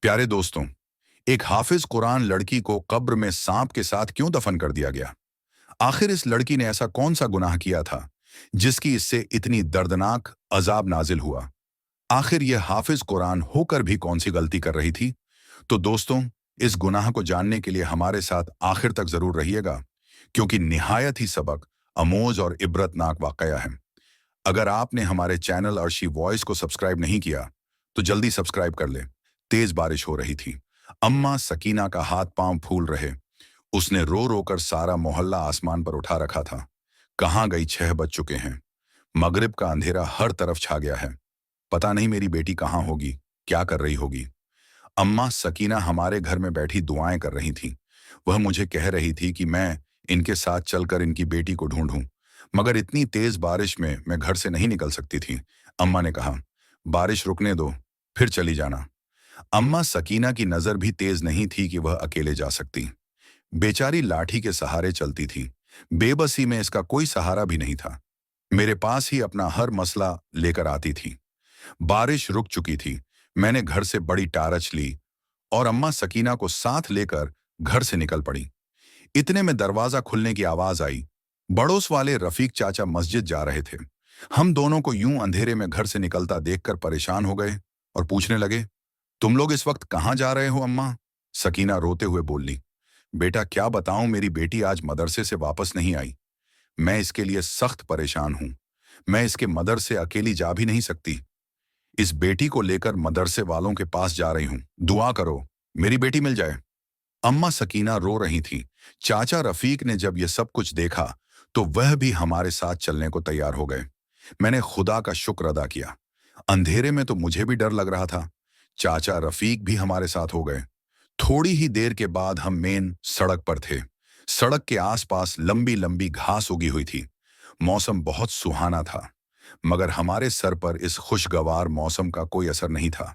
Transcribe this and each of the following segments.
प्यारे दोस्तों, एक हाफिज कुरान लड़की को कब्र में सांप के साथ क्यों दफन कर दिया गया? आखिर इस लड़की ने ऐसा कौन सा गुनाह किया था जिसकी इससे इतनी दर्दनाक अजाब नाजिल हुआ? आखिर यह हाफिज कुरान होकर भी कौन सी गलती कर रही थी? तो दोस्तों, इस गुनाह को जानने के लिए हमारे साथ आखिर तक जरूर रहिएगा, क्योंकि निहायत ही सबक अमोज और इबरतनाक वाकया है। अगर आपने हमारे चैनल अर्शी वॉइस को सब्सक्राइब नहीं किया, तो जल्दी सब्सक्राइब कर ले। तेज बारिश हो रही थी। अम्मा सकीना का हाथ पांव फूल रहे। उसने रो रो कर सारा मोहल्ला आसमान पर उठा रखा था। कहाँ गई? 6 बज चुके हैं। मगरिब का अंधेरा हर तरफ छा गया है। पता नहीं मेरी बेटी कहाँ होगी, क्या कर रही होगी। अम्मा सकीना हमारे घर में बैठी दुआएं कर रही थी। वह मुझे कह रही थी कि मैं इनके साथ चलकर इनकी बेटी को ढूंढूं, मगर इतनी तेज बारिश में मैं घर से नहीं निकल सकती थी। अम्मा ने कहा, बारिश रुकने दो, फिर चली जाना। अम्मा सकीना की नजर भी तेज नहीं थी कि वह अकेले जा सकती। बेचारी लाठी के सहारे चलती थी। बेबसी में इसका कोई सहारा भी नहीं था। मेरे पास ही अपना हर मसला लेकर आती थी। बारिश रुक चुकी थी। मैंने घर से बड़ी टारच ली और अम्मा सकीना को साथ लेकर घर से निकल पड़ी। इतने में दरवाजा खुलने की आवाज आई। बड़ोस वाले रफीक चाचा मस्जिद जा रहे थे। हम दोनों को यूं अंधेरे में घर से निकलता देखकर परेशान हो गए और पूछने लगे, तुम लोग इस वक्त कहाँ जा रहे हो अम्मा? सकीना रोते हुए बोली, बेटा क्या बताऊं, मेरी बेटी आज मदरसे से वापस नहीं आई। मैं इसके लिए सख्त परेशान हूं। मैं इसके मदरसे अकेली जा भी नहीं सकती। इस बेटी को लेकर मदरसे वालों के पास जा रही हूं। दुआ करो मेरी बेटी मिल जाए। अम्मा सकीना रो रही थी। चाचा रफीक ने जब यह सब कुछ देखा तो वह भी हमारे साथ चलने को तैयार हो गए। मैंने खुदा का शुक्र अदा किया। अंधेरे में तो मुझे भी डर लग रहा था। चाचा रफीक भी हमारे साथ हो गए। थोड़ी ही देर के बाद हम मेन सड़क पर थे। सड़क के आसपास लंबी लंबी घास उगी हुई थी। मौसम बहुत सुहाना था, मगर हमारे सर पर इस खुशगवार मौसम का कोई असर नहीं था,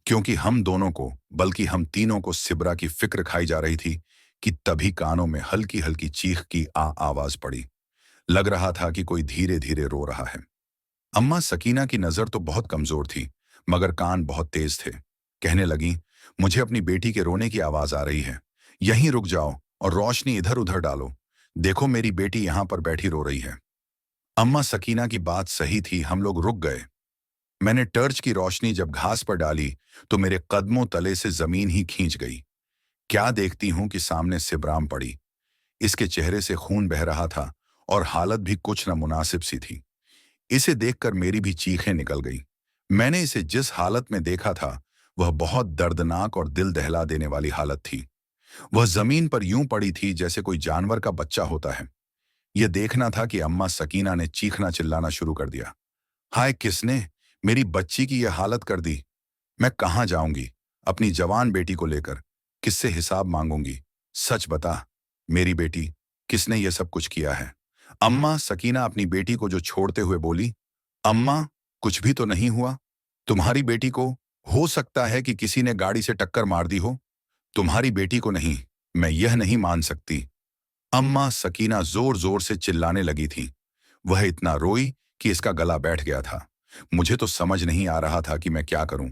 क्योंकि हम दोनों को, बल्कि हम तीनों को सिबरा की फिक्र खाई जा रही थी कि तभी कानों में हल्की हल्की चीख की आवाज पड़ी। लग रहा था कि कोई धीरे धीरे रो रहा है। अम्मा सकीना की नजर तो बहुत कमजोर थी, मगर कान बहुत तेज थे। कहने लगी, मुझे अपनी बेटी के रोने की आवाज आ रही है। यहीं रुक जाओ और रोशनी इधर उधर डालो। देखो मेरी बेटी यहां पर बैठी रो रही है। अम्मा सकीना की बात सही थी। हम लोग रुक गए। मैंने टर्च की रोशनी जब घास पर डाली तो मेरे कदमों तले से जमीन ही खींच गई। क्या देखती हूं कि सामने सिबराम पड़ी। इसके चेहरे से खून बह रहा था और हालत भी कुछ न मुनासिब सी थी। इसे देखकर मेरी भी चीखें निकल गई। मैंने इसे जिस हालत में देखा था वह बहुत दर्दनाक और दिल दहला देने वाली हालत थी। वह जमीन पर यूं पड़ी थी जैसे कोई जानवर का बच्चा होता है। यह देखना था कि अम्मा सकीना ने चीखना चिल्लाना शुरू कर दिया। हाय, किसने मेरी बच्ची की यह हालत कर दी? मैं कहाँ जाऊंगी अपनी जवान बेटी को लेकर? किससे हिसाब मांगूंगी? सच बता मेरी बेटी, किसने यह सब कुछ किया है? अम्मा सकीना अपनी बेटी को जो छोड़ते हुए बोली, अम्मा कुछ भी तो नहीं हुआ। तुम्हारी बेटी को हो सकता है कि किसी ने गाड़ी से टक्कर मार दी हो, तुम्हारी बेटी को नहीं। मैं यह नहीं मान सकती। अम्मा सकीना जोर जोर से चिल्लाने लगी थी। वह इतना रोई कि इसका गला बैठ गया था। मुझे तो समझ नहीं आ रहा था कि मैं क्या करूं।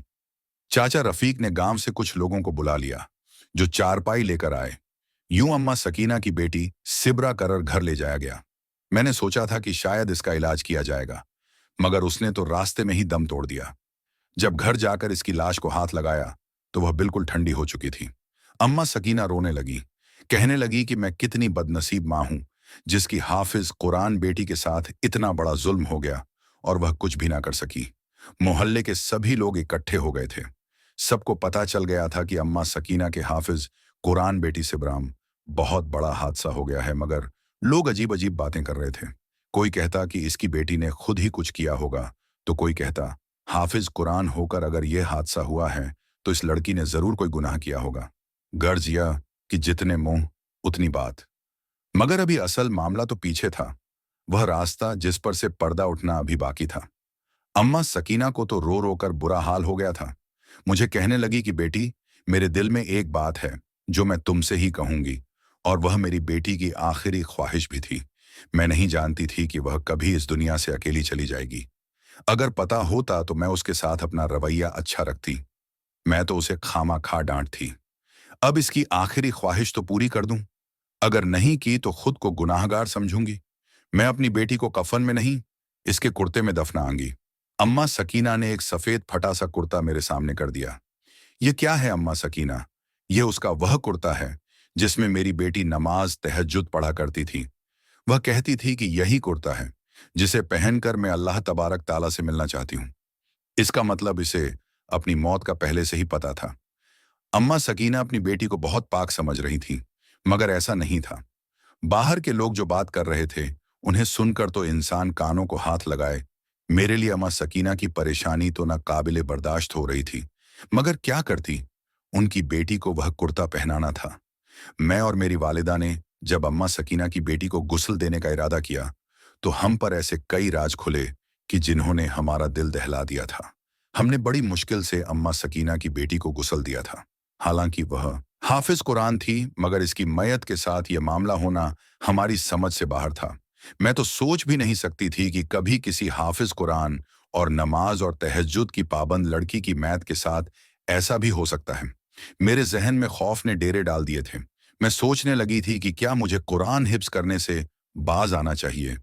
चाचा रफीक ने गांव से कुछ लोगों को बुला लिया, जो चारपाई लेकर आए। यूं अम्मा सकीना की बेटी सिबरा करर घर ले जाया गया। मैंने सोचा था कि शायद इसका इलाज किया जाएगा, मगर उसने तो रास्ते में ही दम तोड़ दिया। जब घर जाकर इसकी लाश को हाथ लगाया तो वह बिल्कुल ठंडी हो चुकी थी। अम्मा सकीना रोने लगी। कहने लगी कि मैं कितनी बदनसीब मां हूं, जिसकी हाफिज कुरान बेटी के साथ इतना बड़ा जुल्म हो गया और वह कुछ भी ना कर सकी। मोहल्ले के सभी लोग इकट्ठे हो गए थे। सबको पता चल गया था कि अम्मा सकीना के हाफिज कुरान बेटी सिबराम बहुत बड़ा हादसा हो गया है, मगर लोग अजीब अजीब बातें कर रहे थे। कोई कहता कि इसकी बेटी ने खुद ही कुछ किया होगा, तो कोई कहता हाफिज कुरान होकर अगर यह हादसा हुआ है तो इस लड़की ने जरूर कोई गुनाह किया होगा। गर्ज यह कि जितने मुंह उतनी बात। मगर अभी असल मामला तो पीछे था। वह रास्ता जिस पर से पर्दा उठना अभी बाकी था। अम्मा सकीना को तो रो रो कर बुरा हाल हो गया था। मुझे कहने लगी कि बेटी, मेरे दिल में एक बात है जो मैं तुमसे ही कहूंगी, और वह मेरी बेटी की आखिरी ख्वाहिश भी थी। मैं नहीं जानती थी कि वह कभी इस दुनिया से अकेली चली जाएगी। अगर पता होता तो मैं उसके साथ अपना रवैया अच्छा रखती। मैं तो उसे खामा खा डांट थी। अब इसकी आखिरी ख्वाहिश तो पूरी कर दूं। अगर नहीं की तो खुद को गुनाहगार समझूंगी। मैं अपनी बेटी को कफन में नहीं, इसके कुर्ते में दफनाऊंगी। अम्मा सकीना ने एक सफेद फटा सा कुर्ता मेरे सामने कर दिया। ये क्या है अम्मा सकीना? ये उसका वह कुर्ता है जिसमें मेरी बेटी नमाज तहज्जुद पढ़ा करती थी। वह कहती थी कि यही कुर्ता है जिसे पहनकर मैं अल्लाह तबारक ताला से मिलना चाहती हूँ। इसका मतलब इसे अपनी मौत का पहले से ही पता था। अम्मा सकीना अपनी बेटी को बहुत पाक समझ रही थी, मगर ऐसा नहीं था। बाहर के लोग जो बात कर रहे थे, उन्हें सुनकर तो इंसान कानों को हाथ लगाए। मेरे लिए अम्मा सकीना की परेशानी तो ना काबिले बर्दाश्त हो रही थी, मगर क्या करती? उनकी बेटी को वह कुर्ता पहनाना था। मैं और मेरी वालिदा ने जब अम्मा सकीना की बेटी को गुस्ल देने का इरादा किया, तो हम पर ऐसे कई राज खुले कि जिन्होंने हमारा दिल दहला दिया था। हमने बड़ी मुश्किल से अम्मा सकीना की बेटी को गुस्ल दिया था। हालांकि वह हाफिज कुरान थी, मगर इसकी मैयत के साथ यह मामला होना हमारी समझ से बाहर था। मैं तो सोच भी नहीं सकती थी कि कभी किसी हाफिज कुरान और नमाज और तहज्जुद की पाबंद लड़की की मैयत के साथ ऐसा भी हो सकता है। मेरे जहन में खौफ ने डेरे डाल दिए थे। मैं सोचने लगी थी कि क्या मुझे कुरान हिफ्ज करने से बाज आना चाहिए,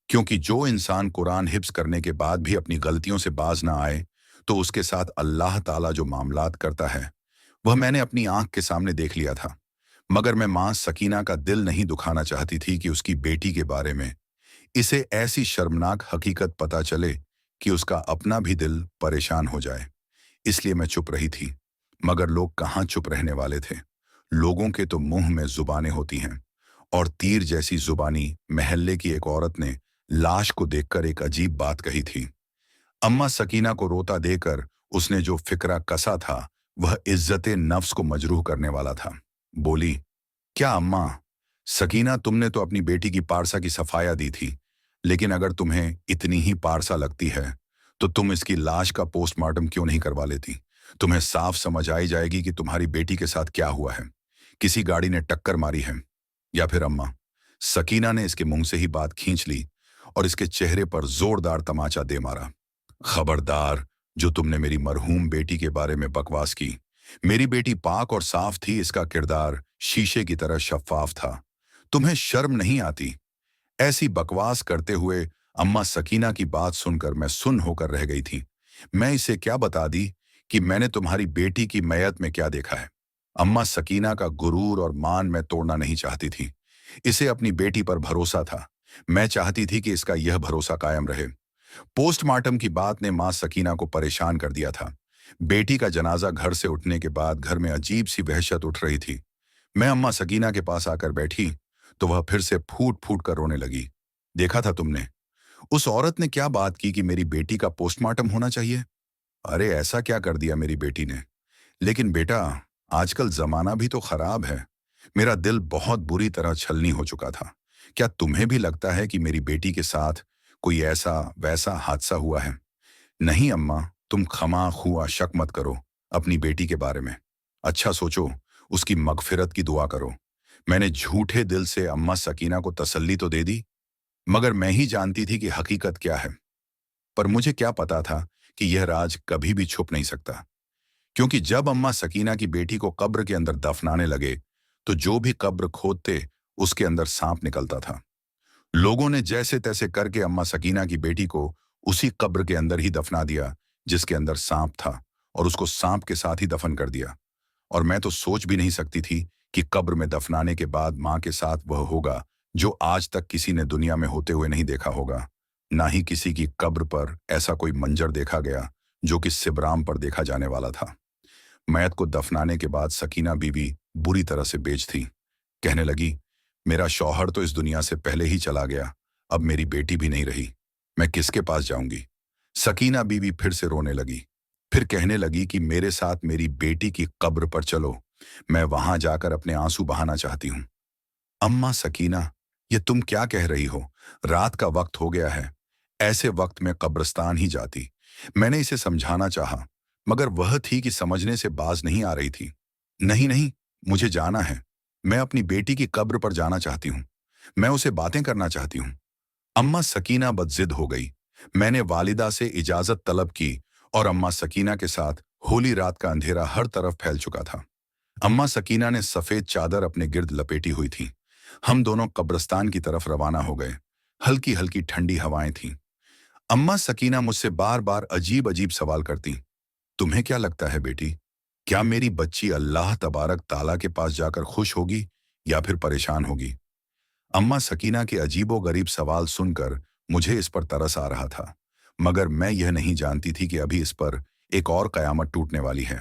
क्योंकि जो इंसान कुरान हिफ्ज करने के बाद भी अपनी गलतियों से बाज ना आए, तो उसके साथ अल्लाह ताला जो मामलात करता है वह मैंने अपनी आंख के सामने देख लिया था। मगर मैं मां सकीना का दिल नहीं दुखाना चाहती थी कि उसकी बेटी के बारे में इसे ऐसी शर्मनाक हकीकत पता चले कि उसका अपना भी दिल परेशान हो जाए। इसलिए मैं चुप रही थी। मगर लोग कहाँ चुप रहने वाले थे। लोगों के तो मुंह में जुबानें होती हैं, और तीर जैसी जुबानी महल्ले की एक औरत ने लाश को देखकर एक अजीब बात कही थी। अम्मा सकीना को रोता देकर उसने जो फिक्रा कसा था वह इज्जते नफ्स को मजरूह करने वाला था। बोली, क्या अम्मा सकीना, तुमने तो अपनी बेटी की पारसा की सफाया दी थी, लेकिन अगर तुम्हें इतनी ही पारसा लगती है तो तुम इसकी लाश का पोस्टमार्टम क्यों नहीं करवा लेती? तुम्हें साफ समझ आई जाएगी कि तुम्हारी बेटी के साथ क्या हुआ है। किसी गाड़ी ने टक्कर मारी है, या फिर अम्मा सकीना ने इसके मुंह से ही बात खींच ली और इसके चेहरे पर जोरदार तमाचा दे मारा। खबरदार, जो तुमने मेरी मरहूम बेटी के बारे में बकवास की। मेरी बेटी पाक और साफ थी, इसका किरदार शीशे की तरह शफाफ था। तुम्हें शर्म नहीं आती? ऐसी बकवास करते हुए अम्मा सकीना की बात सुनकर मैं सुन होकर रह गई थी। मैं इसे क्या बता दी कि मैंने तुम्हारी बेटी की मैयत में क्या देखा है। अम्मा सकीना का गुरूर और मान मैं तोड़ना नहीं चाहती थी। इसे अपनी बेटी पर भरोसा था। मैं चाहती थी कि इसका यह भरोसा कायम रहे। पोस्टमार्टम की बात ने मां सकीना को परेशान कर दिया था। बेटी का जनाजा घर से उठने के बाद घर में अजीब सी वहशत उठ रही थी। मैं अम्मा सकीना के पास आकर बैठी तो वह फिर से फूट फूट कर रोने लगी। देखा था तुमने, उस औरत ने क्या बात की कि मेरी बेटी का पोस्टमार्टम होना चाहिए। अरे ऐसा क्या कर दिया मेरी बेटी ने। लेकिन बेटा, आजकल जमाना भी तो खराब है। मेरा दिल बहुत बुरी तरह छलनी हो चुका था। क्या तुम्हें भी लगता है कि मेरी बेटी के साथ कोई ऐसा वैसा हादसा हुआ है? नहीं अम्मा, तुम खमा खुआ शक मत करो अपनी बेटी के बारे में। अच्छा सोचो, उसकी मगफिरत की दुआ करो। मैंने झूठे दिल से अम्मा सकीना को तसल्ली तो दे दी, मगर मैं ही जानती थी कि हकीकत क्या है। पर मुझे क्या पता था कि यह राज कभी भी छुप नहीं सकता, क्योंकि जब अम्मा सकीना की बेटी को कब्र के अंदर दफनाने लगे तो जो भी कब्र खोदते उसके अंदर सांप निकलता था। लोगों ने जैसे तैसे करके अम्मा सकीना की बेटी को उसी कब्र के अंदर ही दफना दिया जिसके अंदर सांप था, और उसको सांप के साथ ही दफन कर दिया। और मैं तो सोच भी नहीं सकती थी कि कब्र में दफनाने के बाद मां के साथ वह होगा जो आज तक किसी ने दुनिया में होते हुए नहीं देखा होगा। ना ही किसी की कब्र पर ऐसा कोई मंजर देखा गया जो कि सिबराम पर देखा जाने वाला था। मैयत को दफनाने के बाद सकीना बीवी बुरी तरह से बेच थी। कहने लगी, मेरा शौहर तो इस दुनिया से पहले ही चला गया, अब मेरी बेटी भी नहीं रही, मैं किसके पास जाऊंगी? सकीना बीवी फिर से रोने लगी। फिर कहने लगी कि मेरे साथ मेरी बेटी की कब्र पर चलो, मैं वहां जाकर अपने आंसू बहाना चाहती हूं। अम्मा सकीना, ये तुम क्या कह रही हो? रात का वक्त हो गया है, ऐसे वक्त में कब्रिस्तान ही जाती। मैंने इसे समझाना चाहा, मगर वह थी कि समझने से बाज नहीं आ रही थी। नहीं नहीं, मुझे जाना है। मैं अपनी बेटी की कब्र पर जाना चाहती हूँ। मैं उसे बातें करना चाहती हूँ। अम्मा सकीना बदजिद हो गई। मैंने वालिदा से इजाजत तलब की और अम्मा सकीना के साथ होली रात का अंधेरा हर तरफ फैल चुका था। अम्मा सकीना ने सफेद चादर अपने गिर्द लपेटी हुई थी। हम दोनों कब्रिस्तान की तरफ रवाना हो गए। हल्की हल्की ठंडी हवाएं थीं। अम्मा सकीना मुझसे बार बार अजीब अजीब सवाल करती। तुम्हें क्या लगता है बेटी, क्या मेरी बच्ची अल्लाह तबारक ताला के पास जाकर खुश होगी या फिर परेशान होगी? अम्मा सकीना के अजीबो-गरीब सवाल सुनकर मुझे इस पर तरस आ रहा था, मगर मैं यह नहीं जानती थी कि अभी इस पर एक और कयामत टूटने वाली है।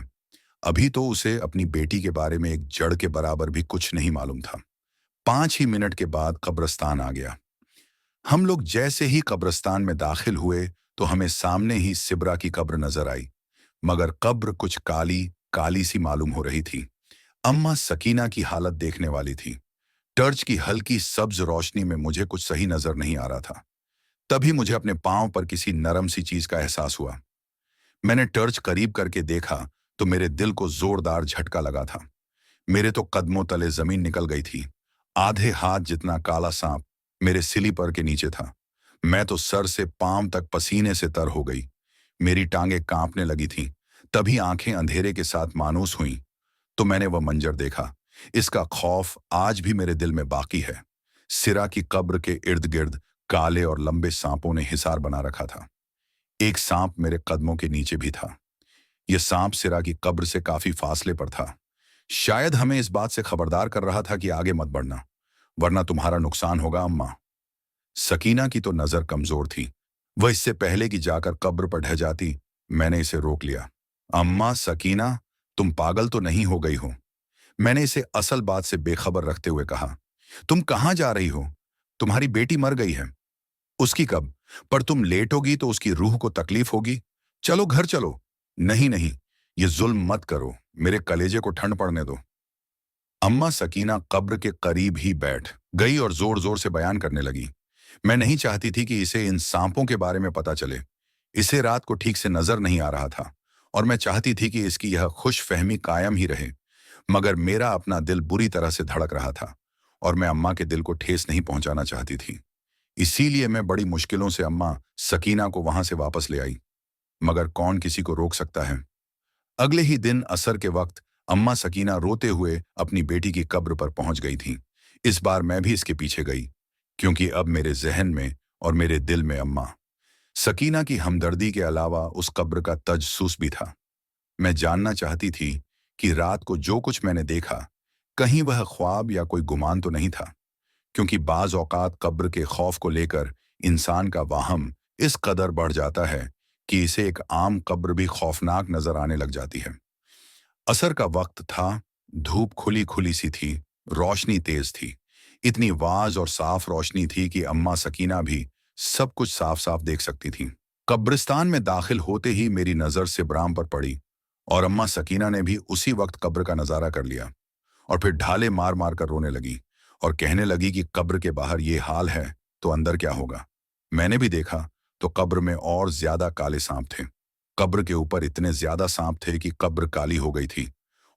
अभी तो उसे अपनी बेटी के बारे में एक जड़ के बराबर भी कुछ नहीं मालूम था। 5 ही मिनट के बाद कब्रिस्तान आ गया। हम लोग जैसे ही कब्रिस्तान में दाखिल हुए तो हमें सामने ही सिबरा की कब्र नजर आई, मगर कब्र कुछ काली काली सी मालूम हो रही थी। अम्मा सकीना की हालत देखने वाली थी। टर्च की हल्की सब्ज रोशनी में मुझे कुछ सही नजर नहीं आ रहा था। तभी मुझे अपने पांव पर किसी नरम सी चीज का एहसास हुआ। मैंने टर्च करीब करके देखा तो मेरे दिल को जोरदार झटका लगा था। मेरे तो कदमों तले जमीन निकल गई थी। आधे हाथ जितना काला सांप मेरे स्लीपर के नीचे था। मैं तो सर से पांव तक पसीने से तर हो गई। मेरी टांगें कांपने लगी थीं। तभी आंखें अंधेरे के साथ मानूस हुईं तो मैंने वह मंजर देखा। इसका खौफ आज भी मेरे दिल में बाकी है। सिरा की कब्र के इर्द गिर्द काले और लंबे सांपों ने हिसार बना रखा था। एक सांप मेरे कदमों के नीचे भी था। यह सांप सिरा की कब्र से काफी फासले पर था। शायद हमें इस बात से खबरदार कर रहा था कि आगे मत बढ़ना, वरना तुम्हारा नुकसान होगा। अम्मा सकीना की तो नजर कमजोर थी। वह इससे पहले कि जाकर कब्र पर ढह जाती, मैंने इसे रोक लिया। अम्मा सकीना, तुम पागल तो नहीं हो गई हो? मैंने इसे असल बात से बेखबर रखते हुए कहा। तुम कहां जा रही हो? तुम्हारी बेटी मर गई है। उसकी कब? पर तुम लेटोगी तो उसकी रूह को तकलीफ होगी। चलो घर चलो। नहीं नहीं, ये जुल्म मत करो, मेरे कलेजे को ठंड पड़ने दो। अम्मा सकीना कब्र के करीब ही बैठ गई और जोर जोर से बयान करने लगी। मैं नहीं चाहती थी कि इसे इन सांपों के बारे में पता चले। इसे रात को ठीक से नजर नहीं आ रहा था और मैं चाहती थी कि इसकी यह खुश फहमी कायम ही रहे। मगर मेरा अपना दिल बुरी तरह से धड़क रहा था और मैं अम्मा के दिल को ठेस नहीं पहुंचाना चाहती थी। इसीलिए मैं बड़ी मुश्किलों से अम्मा सकीना को वहां से वापस ले आई। मगर कौन किसी को रोक सकता है? अगले ही दिन असर के वक्त अम्मा सकीना रोते हुए अपनी बेटी की कब्र पर पहुंच गई थी। इस बार मैं भी इसके पीछे गई, क्योंकि अब मेरे जहन में और मेरे दिल में अम्मा सकीना की हमदर्दी के अलावा उस कब्र का तजस्सुस भी था। मैं जानना चाहती थी कि रात को जो कुछ मैंने देखा, कहीं वह ख्वाब या कोई गुमान तो नहीं था, क्योंकि बाज औकात कब्र के खौफ को लेकर इंसान का वाहम इस कदर बढ़ जाता है कि इसे एक आम कब्र भी खौफनाक नजर आने लग जाती है। असर का वक्त था। धूप खुली खुली सी थी। रोशनी तेज थी। इतनी वाज और साफ रोशनी थी कि अम्मा सकीना भी सब कुछ साफ साफ देख सकती थी। कब्रिस्तान में दाखिल होते ही मेरी नजर सिबराम पर पड़ी और अम्मा सकीना ने भी उसी वक्त कब्र का नजारा कर लिया और फिर ढाले मार मार कर रोने लगी और कहने लगी कि कब्र के बाहर ये हाल है तो अंदर क्या होगा। मैंने भी देखा तो कब्र में और ज्यादा काले सांप थे। कब्र के ऊपर इतने ज्यादा सांप थे कि कब्र काली हो गई थी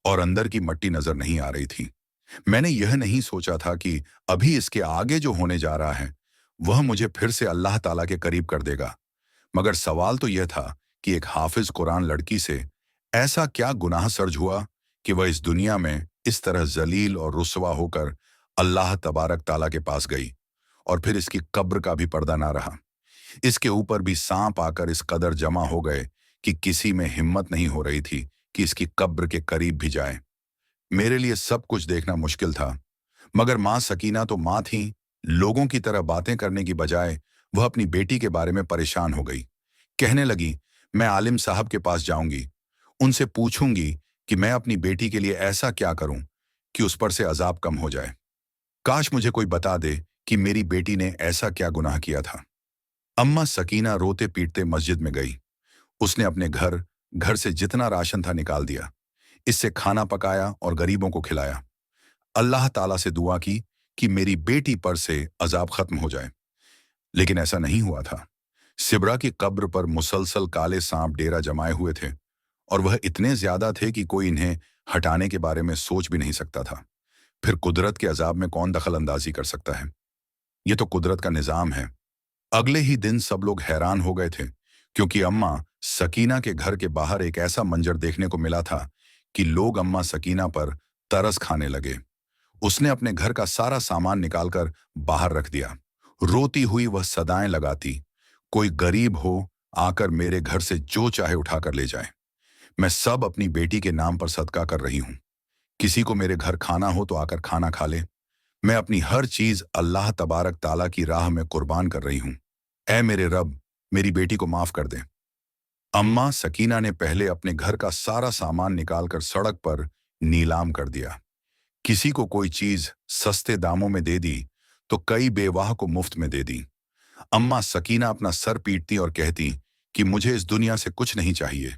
और अंदर की मट्टी नजर नहीं आ रही थी। मैंने यह नहीं सोचा था कि अभी इसके आगे जो होने जा रहा है वह मुझे फिर से अल्लाह ताला के करीब कर देगा। मगर सवाल तो यह था कि एक हाफिज कुरान लड़की से ऐसा क्या गुनाह सर्ज हुआ कि वह इस दुनिया में इस तरह जलील और रुसवा होकर अल्लाह तबारक ताला के पास गई और फिर इसकी कब्र का भी पर्दा ना रहा। इसके ऊपर भी सांप आकर इस कदर जमा हो गए कि किसी में हिम्मत नहीं हो रही थी कि इसकी कब्र के करीब भी जाए। मेरे लिए सब कुछ देखना मुश्किल था, मगर माँ सकीना तो माँ थी। लोगों की तरह बातें करने की बजाय वह अपनी बेटी के बारे में परेशान हो गई। कहने लगी, मैं आलिम साहब के पास जाऊंगी, उनसे पूछूंगी कि मैं अपनी बेटी के लिए ऐसा क्या करूं कि उस पर से अजाब कम हो जाए। काश मुझे कोई बता दे कि मेरी बेटी ने ऐसा क्या गुनाह किया था। अम्मा सकीना रोते पीटते मस्जिद में गई। उसने अपने घर से जितना राशन था निकाल दिया। इससे खाना पकाया और गरीबों को खिलाया। अल्लाह ताला से दुआ की कि मेरी बेटी पर से अजाब खत्म हो जाए। लेकिन ऐसा नहीं हुआ था। सिबरा की कब्र पर मुसलसल काले सांप डेरा जमाए हुए थे और वह इतने ज्यादा थे कि कोई इन्हें हटाने के बारे में सोच भी नहीं सकता था। फिर कुदरत के अजाब में कौन दखल अंदाजी कर सकता है? ये तो कुदरत का निजाम है। अगले ही दिन सब लोग हैरान हो गए थे, क्योंकि अम्मा सकीना के घर के बाहर एक ऐसा मंजर देखने को मिला था कि लोग अम्मा सकीना पर तरस खाने लगे। उसने अपने घर का सारा सामान निकालकर बाहर रख दिया। रोती हुई वह सदाएं लगाती, कोई गरीब हो आकर मेरे घर से जो चाहे उठाकर ले जाए। मैं सब अपनी बेटी के नाम पर सदका कर रही हूं। किसी को मेरे घर खाना हो तो आकर खाना खा ले। मैं अपनी हर चीज अल्लाह तबारक ताला की राह में कुर्बान कर रही हूं। ऐ मेरे रब, मेरी बेटी को माफ कर दे। अम्मा सकीना ने पहले अपने घर का सारा सामान निकालकर सड़क पर नीलाम कर दिया। किसी को कोई चीज सस्ते दामों में दे दी तो कई बेवाह को मुफ्त में दे दी। अम्मा सकीना अपना सर पीटती और कहती कि मुझे इस दुनिया से कुछ नहीं चाहिए,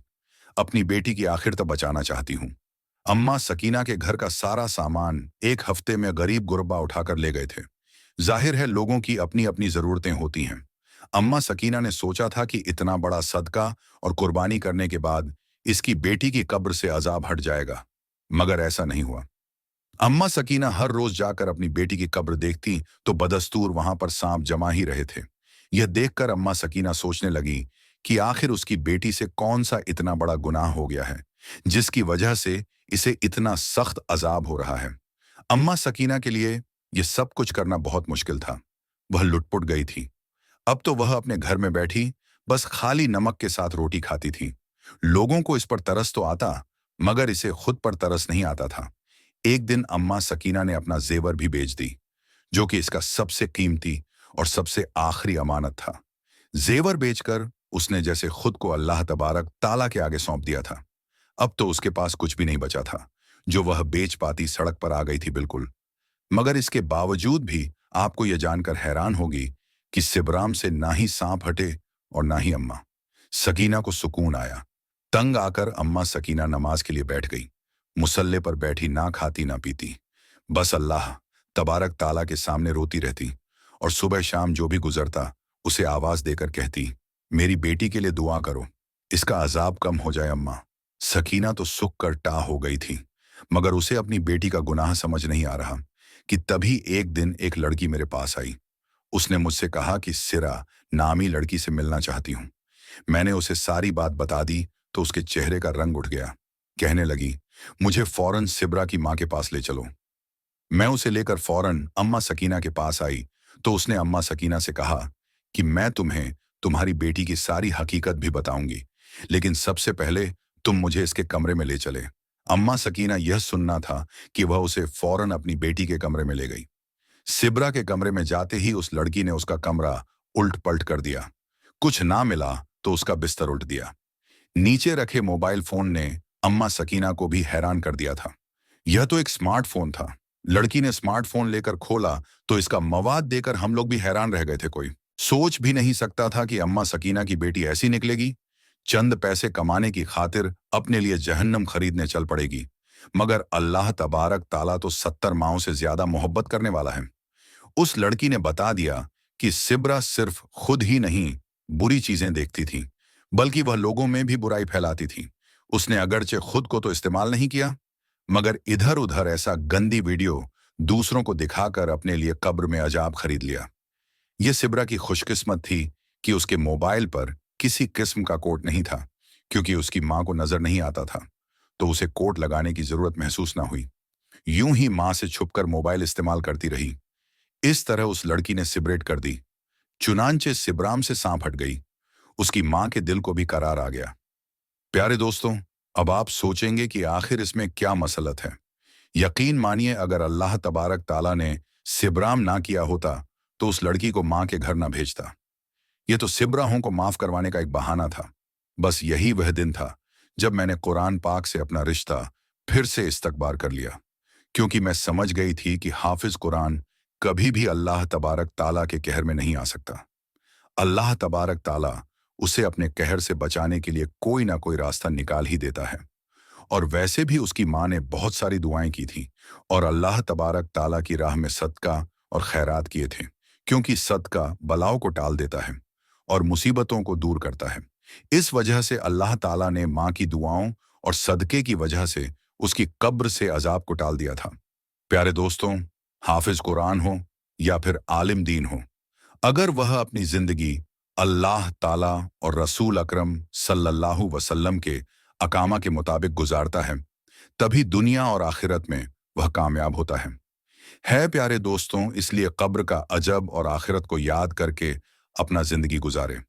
अपनी बेटी की आखिर तक बचाना चाहती हूँ। अम्मा सकीना के घर का सारा सामान एक हफ्ते में गरीब गुरबा उठाकर ले गए थे। जाहिर है लोगों की अपनी अपनी जरूरतें होती हैं। अम्मा सकीना ने सोचा था कि इतना बड़ा सदका और कुर्बानी करने के बाद इसकी बेटी की कब्र से अजाब हट जाएगा, मगर ऐसा नहीं हुआ। अम्मा सकीना हर रोज जाकर अपनी बेटी की कब्र देखती तो बदस्तूर वहां पर सांप जमा ही रहे थे। यह देखकर अम्मा सकीना सोचने लगी कि आखिर उसकी बेटी से कौन सा इतना बड़ा गुनाह हो गया है जिसकी वजह से इसे इतना सख्त अजाब हो रहा है। अम्मा सकीना के लिए यह सब कुछ करना बहुत मुश्किल था। वह लुटपुट गई थी। अब तो वह अपने घर में बैठी बस खाली नमक के साथ रोटी खाती थी। लोगों को इस पर तरस तो आता, मगर इसे खुद पर तरस नहीं आता था। एक दिन अम्मा सकीना ने अपना जेवर भी बेच दी, जो कि इसका सबसे कीमती और सबसे आखिरी अमानत था। जेवर बेचकर उसने जैसे खुद को अल्लाह तबारक ताला के आगे सौंप दिया था। अब तो उसके पास कुछ भी नहीं बचा था जो वह बेच पाती। सड़क पर आ गई थी बिल्कुल। मगर इसके बावजूद भी आपको यह जानकर हैरान होगी कि सिबराम से ना ही सांप हटे और ना ही अम्मा सकीना को सुकून आया। तंग आकर अम्मा सकीना नमाज के लिए बैठ गई। मुसल्ले पर बैठी, ना खाती ना पीती, बस अल्लाह तबारक ताला के सामने रोती रहती और सुबह शाम जो भी गुजरता उसे आवाज देकर कहती, मेरी बेटी के लिए दुआ करो, इसका अजाब कम हो जाए। अम्मा सकीना तो सुख कर टा हो गई थी, मगर उसे अपनी बेटी का गुनाह समझ नहीं आ रहा कि तभी एक दिन एक लड़की मेरे पास आई। उसने मुझसे कहा कि सिरा नामी लड़की से मिलना चाहती हूं। मैंने उसे सारी बात बता दी तो उसके चेहरे का रंग उठ गया। कहने लगी, मुझे फौरन सिब्रा की मां के पास ले चलो। मैं उसे लेकर फौरन अम्मा सकीना के पास आई तो उसने अम्मा सकीना से कहा कि मैं तुम्हें तुम्हारी बेटी की सारी हकीकत भी बताऊंगी, लेकिन सबसे पहले तुम मुझे इसके कमरे में ले चले। अम्मा सकीना यह सुनना था कि वह उसे फौरन अपनी बेटी के कमरे में ले गई। सिब्रा के कमरे में जाते ही उस लड़की ने उसका कमरा उल्ट पलट कर दिया। कुछ ना मिला तो उसका बिस्तर उल्ट दिया। नीचे रखे मोबाइल फोन ने अम्मा सकीना को भी हैरान कर दिया था। यह तो एक स्मार्टफोन था। लड़की ने स्मार्टफोन लेकर खोला तो इसका मवाद देकर हम लोग भी हैरान रह गए थे। कोई सोच भी नहीं सकता था कि अम्मा सकीना की बेटी ऐसी निकलेगी। चंद पैसे कमाने की खातिर अपने लिए जहन्नम खरीदने चल पड़ेगी। मगर अल्लाह तबारक ताला तो 70 माओं से ज्यादा मोहब्बत करने वाला है। उस लड़की ने बता दिया कि सिब्रा सिर्फ खुद ही नहीं बुरी चीजें देखती थी, बल्कि वह लोगों में भी बुराई फैलाती थी। उसने अगरचे खुद को तो इस्तेमाल नहीं किया, मगर इधर उधर ऐसा गंदी वीडियो दूसरों को दिखाकर अपने लिए कब्र में अजाब खरीद लिया। यह सिब्रा की खुशकिस्मत थी कि उसके मोबाइल पर किसी किस्म का कोट नहीं था, क्योंकि उसकी मां को नजर नहीं आता था, तो उसे कोट लगाने की जरूरत महसूस ना हुई। यूं ही मां से छुपकर मोबाइल इस्तेमाल करती रही। इस तरह उस लड़की ने सिबरेट कर दी। चुनांचे सिबराम से सांप हट गई। उसकी मां के दिल को भी करार आ गया। प्यारे दोस्तों, अब आप सोचेंगे कि आखिर इसमें क्या मसलत है। यकीन मानिए, अगर अल्लाह तबारक ताला ने सिबराम ना किया होता तो उस लड़की को मां के घर ना भेजता। यह तो सिबराहों को माफ करवाने का एक बहाना था। बस यही वह दिन था जब मैंने कुरान पाक से अपना रिश्ता फिर से इस्तकबार कर लिया, क्योंकि मैं समझ गई थी कि हाफिज कुरान कभी भी अल्लाह तबारक ताला के कहर में नहीं आ सकता। अल्लाह तबारक ताला उसे अपने कहर से बचाने के लिए कोई ना कोई रास्ता निकाल ही देता है। और वैसे भी उसकी मां ने बहुत सारी दुआएं की थी और अल्लाह तबारक ताला की राह में सदका और खैरात किए थे, क्योंकि सदका बलाओं को टाल देता है और मुसीबतों को दूर करता है। इस वजह से अल्लाह ताला ने मां की दुआओं और सदके की वजह से उसकी कब्र से अजाब को टाल दिया था। प्यारे दोस्तों, हाफिज कुरान हो या फिर आलिम दीन हो, अगर वह अपनी जिंदगी अल्लाह ताला और रसूल अकरम सल्लल्लाहु वसल्लम के अकामा के मुताबिक गुजारता है, तभी दुनिया और आखिरत में वह कामयाब होता है प्यारे दोस्तों, इसलिए कब्र का अजब और आखिरत को याद करके अपना जिंदगी गुजारें।